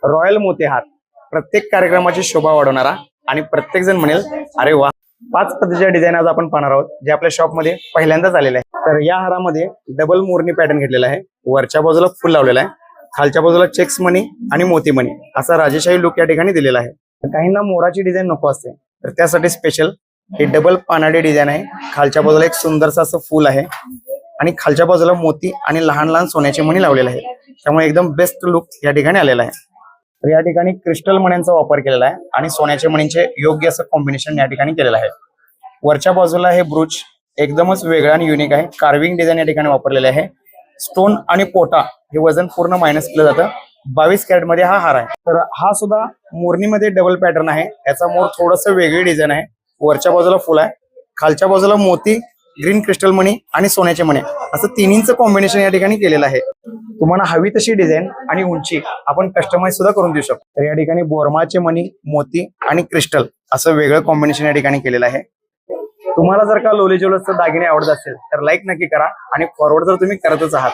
Royal मोती हार प्रत्येक कार्यक्रमाची शोभा वाढवणारा आणि प्रत्येक जण म्हणेल अरे वा. 5 पद्धतीच्या डिझाईन आज आपण पाहणार आहोत जे आपल्या शॉप मध्ये पहिल्यांदाच आलेले आहे. तर या हारामध्ये डबल मोरनी पॅटर्न घेतलेला आहे. वरच्या बाजूला फुल लावलेला आहे, खालच्या बाजूला चेक्स मणी आणि मोती मणी असा राजेशाही लुक या ठिकाणी दिलेला आहे. काहींना मोराची डिझाईन नको असते तर त्यासाठी स्पेशल हे डबल पानाडी डिझाईन आहे. खालच्या बाजूला एक सुंदरसं असं फुल आहे आणि खालच्या बाजूला मोती आणि लहान लहान सोन्याचे मणी लावलेले आहे. त्यामुळे एकदम बेस्ट लुक या ठिकाणी आलेला आहे. तर या ठिकाणी क्रिस्टल मण्यांचा वापर केलेला आहे आणि सोन्याच्या मणींचे योग्य असं कॉम्बिनेशन या ठिकाणी केलेलं आहे. वरच्या बाजूला हे ब्रूच एकदमच वेगळं आणि युनिक आहे. कार्विंग डिझाईन या ठिकाणी वापरलेले आहे. स्टोन आणि पोटा हे वजन पूर्ण मायनस केलं जातं. 22 कॅरेट मध्ये हा हार आहे. तर हा सुद्धा मोरणीमध्ये डबल पॅटर्न आहे. याचा मोर थोडस वेगळी डिझाईन आहे. वरच्या बाजूला फुल आहे, खालच्या बाजूला मोती, ग्रीन क्रिस्टल मणी आणि सोन्याचे मणी असं तिन्हींचं कॉम्बिनेशन या ठिकाणी केलेलं आहे. तुम्हाला हवी तशी डिझाईन आणि उंची आपण कस्टमाइज सुद्धा करून देऊ शकतो. तर या ठिकाणी बोरमाचे मणी, मोती आणि क्रिस्टल असं वेगळं कॉम्बिनेशन या ठिकाणी केलेलं आहे. तुम्हाला जर का लोली ज्वेलर्सचे दागिने आवडत असेल तर लाईक नक्की करा आणि फॉरवर्ड जर तुम्ही करतच आहात